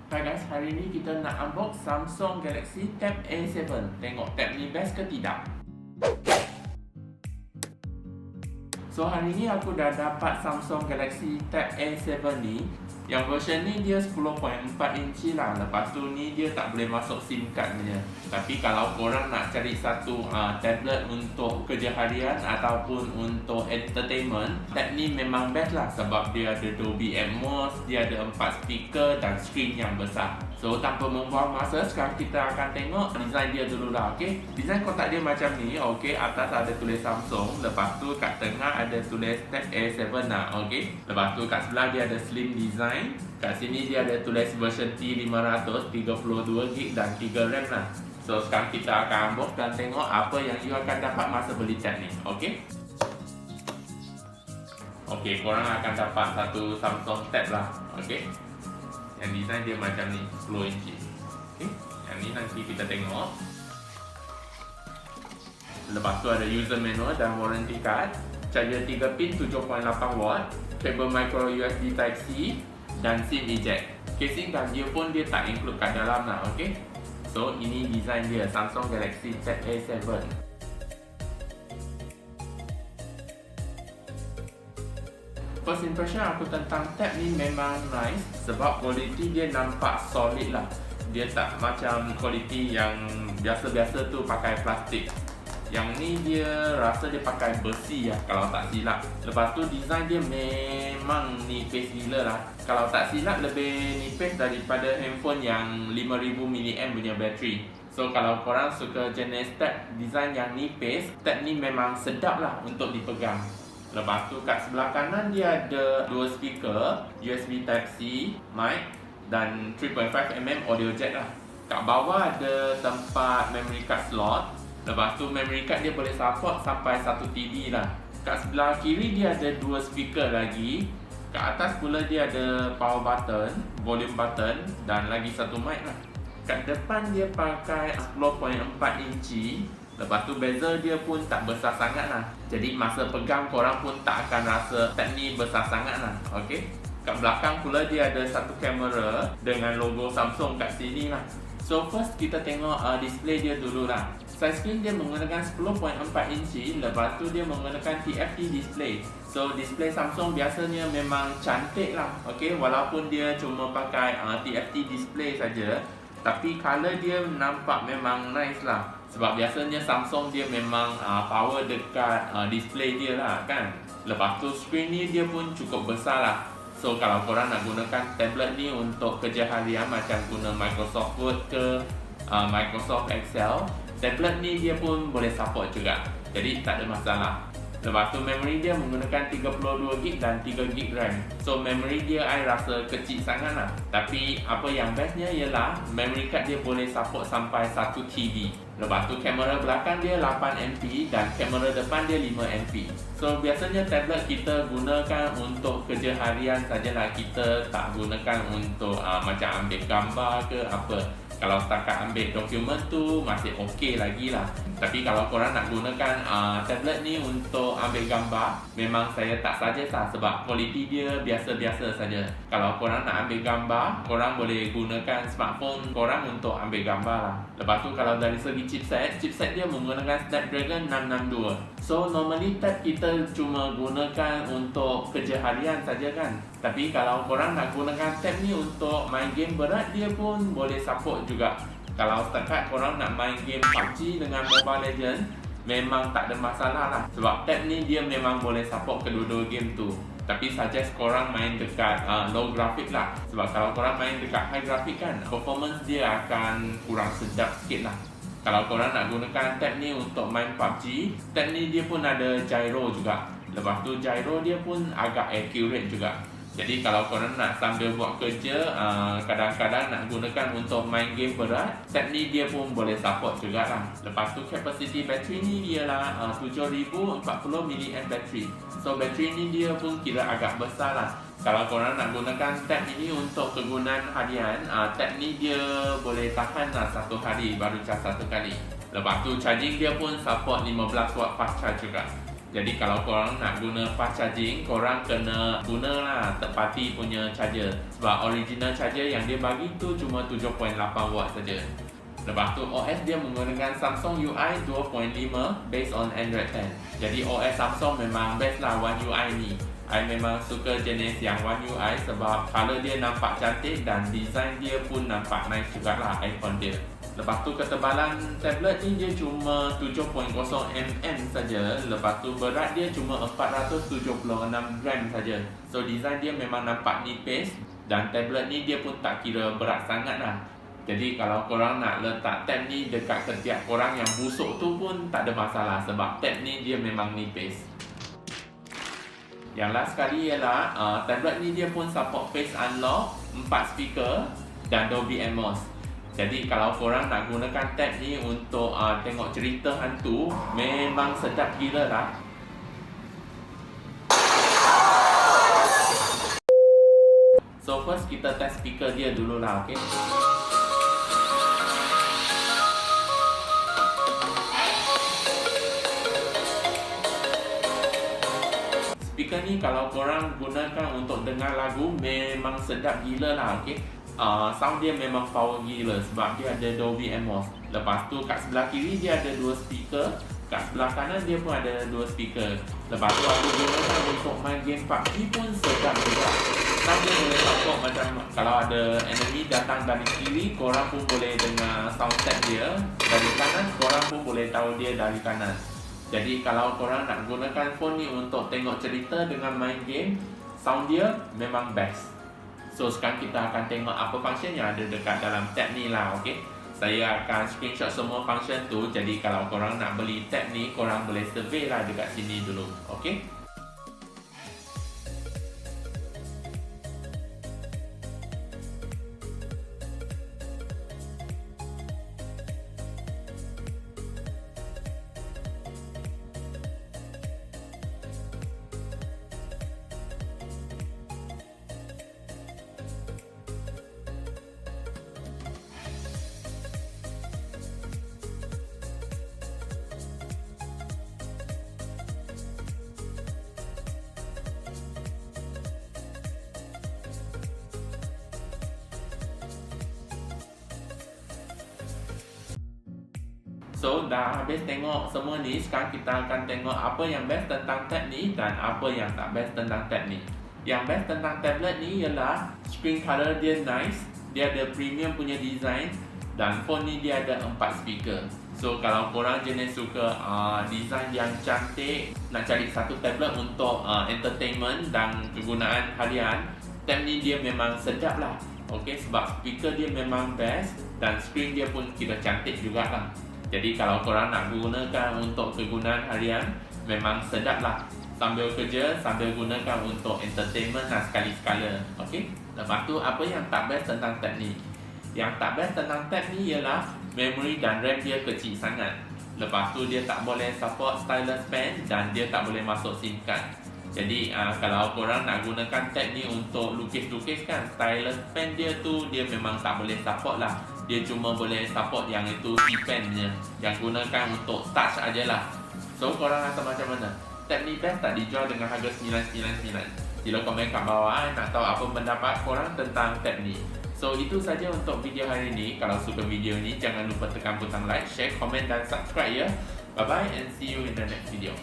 Hai guys, hari ni kita nak unbox Samsung Galaxy Tab A7. Tengok tab ni best ke tidak? So hari ni aku dah dapat Samsung Galaxy Tab A7 ni. Yang version ni dia 10.4 inci lah. Lepas tu ni dia tak boleh masuk SIM card punya. Tapi kalau korang nak cari satu tablet untuk kerja harian ataupun untuk entertainment, tab ni memang best lah. Sebab dia ada Dolby Atmos, dia ada 4 speaker dan screen yang besar. So tanpa membuang masa, sekarang kita akan tengok design dia dulu lah, okay? Design kotak dia macam ni, okay? Atas ada tulis Samsung, lepas tu kat tengah ada tulis Tab A7 lah, okay? Lepas tu kat sebelah dia ada slim design. Kat sini dia ada tulis version T500, 32GB dan 3 RAM lah. So sekarang kita akan unbox dan tengok apa yang you akan dapat masa beli tab ni, okay? Okay, korang akan dapat satu Samsung Tab lah, okay? Yang design dia macam ni, 10 inci. Okay? Yang ni nanti kita tengok. Lepas tu ada user manual dan warranty card. Charger 3 pin 7.8 watt, kabel micro USB Type-C dan SIM eject. Casing dan earphone dia tak include kat dalam lah, okay? So ini design dia, Samsung Galaxy Tab A7. First impression aku tentang tab ni memang nice sebab kualiti dia nampak solid lah. Dia tak macam kualiti yang biasa-biasa tu pakai plastik. Yang ni dia rasa dia pakai besi lah kalau tak silap. Lepas tu design dia memang nipis gila lah. Kalau tak silap lebih nipis daripada handphone yang 5000 mAh punya bateri. So kalau korang suka jenis tab design yang nipis, tab ni memang sedap lah untuk dipegang. Lepas tu kat sebelah kanan dia ada 2 speaker, USB Type-C, mic dan 3.5mm audio jack lah. Kat bawah ada tempat memory card slot. Lepas tu memory card dia boleh support sampai 1 TB lah. Kat sebelah kiri dia ada 2 speaker lagi. Kat atas pula dia ada power button, volume button dan lagi satu mic lah. Kat depan dia pakai 10.4 inci. Lepas tu bezel dia pun tak besar sangat lah. Jadi masa pegang korang pun tak akan rasa tab ni besar sangat lah, okay? Kat belakang pula dia ada satu kamera dengan logo Samsung kat sini lah. So first kita tengok display dia dulu lah. Size screen dia menggunakan 10.4 inci. Lepas tu dia menggunakan TFT display. So display Samsung biasanya memang cantik lah, okay? Walaupun dia cuma pakai TFT display saja, tapi color dia nampak memang nice lah. Sebab biasanya Samsung dia memang power dekat display dia lah kan. Lepas tu screen ni dia pun cukup besar lah. So kalau korang nak gunakan tablet ni untuk kerja harian macam guna Microsoft Word ke Microsoft Excel, tablet ni dia pun boleh support juga. Jadi tak ada masalah. Lepas tu memory dia menggunakan 32GB dan 3GB RAM. So memory dia I rasa kecil sangat lah. Tapi apa yang bestnya ialah memory card dia boleh support sampai 1 TB. Lepas tu kamera belakang dia 8MP dan kamera depan dia 5MP. So biasanya tablet kita gunakan untuk kerja harian sajalah. Kita tak gunakan untuk macam ambil gambar ke apa. Kalau setakat ambil dokumen tu masih okey lagi lah. Tapi kalau korang nak gunakan tablet ni untuk ambil gambar, memang saya tak suggest lah sebab kualiti dia biasa-biasa saja. Kalau korang nak ambil gambar, korang boleh gunakan smartphone korang untuk ambil gambar lah. Lepas tu kalau dari segi chipset dia menggunakan Snapdragon 662. So normally tab kita cuma gunakan untuk kerja harian saja kan. Tapi kalau korang nak gunakan tab ni untuk main game berat, dia pun boleh support juga. Kalau setakat korang nak main game PUBG dengan Mobile Legends, memang tak ada masalah lah. Sebab tab ni dia memang boleh support kedua-dua game tu. Tapi suggest korang main dekat low graphic lah. Sebab kalau korang main dekat high graphic kan, performance dia akan kurang sedap sikit lah. Kalau korang nak gunakan tab ni untuk main PUBG, tab ni dia pun ada gyro juga. Lepas tu gyro dia pun agak accurate juga. Jadi kalau korang nak sambil buat kerja, kadang-kadang nak gunakan untuk main game berat, tab ni dia pun boleh support juga lah. Lepas tu capacity battery ni ialah 7040 mAh battery. So battery ni dia pun kira agak besar lah. Kalau korang nak gunakan tab ini untuk kegunaan harian, tab ni dia boleh tahan lah 1 hari baru cas 1 kali. Lepas tu charging dia pun support 15 watt fast charge juga. Jadi kalau korang nak guna fast charging, korang kena gunalah third party punya charger. Sebab original charger yang dia bagi tu cuma 7.8 watt saja. Lepas tu OS dia menggunakan Samsung UI 2.5 based on Android 10. Jadi OS Samsung memang best lah One UI ni. I memang suka jenis yang One UI sebab color dia nampak cantik dan design dia pun nampak nice jugalah iPhone dia. Lepas tu ketebalan tablet ni dia cuma 7.0mm saja. Lepas tu berat dia cuma 476 gram saja. So design dia memang nampak nipis dan tablet ni dia pun tak kira berat sangat lah. Jadi kalau korang nak letak tab ni dekat ketiak korang yang busuk tu pun tak ada masalah sebab tab ni dia memang nipis. Yang last sekali ialah tablet ni dia pun support face unlock, 4 speaker dan Dolby Atmos. Jadi kalau korang nak gunakan tab ni untuk tengok cerita hantu, memang sedap gila lah. So first kita test speaker dia dulu lah, okay? Speaker ni kalau korang gunakan untuk dengar lagu memang sedap gila lah, okay? Sound dia memang power gila sebab dia ada Dolby Atmos. Lepas tu kat sebelah kiri dia ada 2 speaker, kat sebelah kanan dia pun ada 2 speaker. Lepas tu aku gunakan untuk main game PUBG pun sedap juga. Sound dia boleh support macam kalau ada enemy datang dari kiri, korang pun boleh dengar sound set dia. Dari kanan, korang pun boleh tahu dia dari kanan. Jadi kalau korang nak gunakan phone ni untuk tengok cerita dengan main game, sound dia memang best. So sekarang kita akan tengok apa function yang ada dekat dalam tab ni lah, okay? Saya akan screenshot semua function tu. Jadi kalau korang nak beli tab ni, korang boleh survey lah dekat sini dulu, okay? So dah habis tengok semua ni, sekarang kita akan tengok apa yang best tentang tab ni dan apa yang tak best tentang tab ni. Yang best tentang tablet ni ialah screen color dia nice, dia ada premium punya design dan phone ni dia ada 4 speaker. So kalau korang jenis suka design yang cantik, nak cari satu tablet untuk entertainment dan kegunaan harian, tab ni dia memang sedap lah. Okay, sebab speaker dia memang best dan screen dia pun kira cantik jugalah. Jadi kalau korang nak gunakan untuk kegunaan harian, memang sedap lah. Sambil kerja, sambil gunakan untuk entertainment lah sekali-sekala. Okay? Lepas tu, apa yang tak best tentang tab ni? Yang tak best tentang tab ni ialah memory dan RAM dia kecil sangat. Lepas tu, dia tak boleh support stylus pen dan dia tak boleh masuk SIM card. Jadi kalau korang nak gunakan tab ni untuk lukis-lukis kan, stylus pen dia tu dia memang tak boleh support lah. Dia cuma boleh support yang itu C-pen nya, yang gunakan untuk touch aja lah. So korang rasa macam mana? Tab ni best tak dijual dengan harga 999? Sila komen kat bawah nak tahu apa pendapat korang tentang tab ni. So itu saja untuk video hari ni. Kalau suka video ni jangan lupa tekan butang like, share, komen dan subscribe ya. Bye bye and see you in the next video.